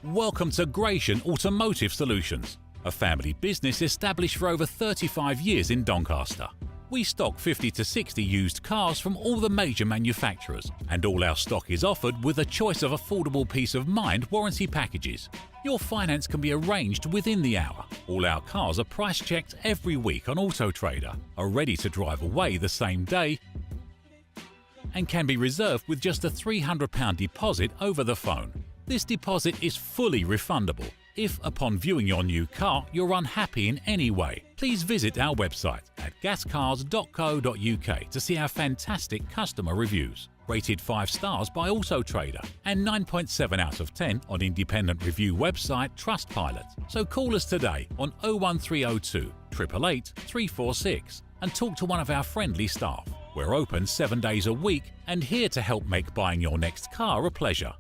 Welcome to Gratian Automotive Solutions, a family business established for over 35 years in Doncaster. We stock 50 to 60 used cars from all the major manufacturers, and all our stock is offered with a choice of affordable peace of mind warranty packages. Your finance can be arranged within the hour. All our cars are price checked every week on Auto Trader, are ready to drive away the same day, and can be reserved with just a £300 deposit over the phone. This deposit is fully refundable. If, upon viewing your new car, you're unhappy in any way, please visit our website at gascars.co.uk to see our fantastic customer reviews, rated 5 stars by Auto Trader and 9.7 out of 10 on independent review website Trustpilot. So call us today on 01302 888 346 and talk to one of our friendly staff. We're open 7 days a week and here to help make buying your next car a pleasure.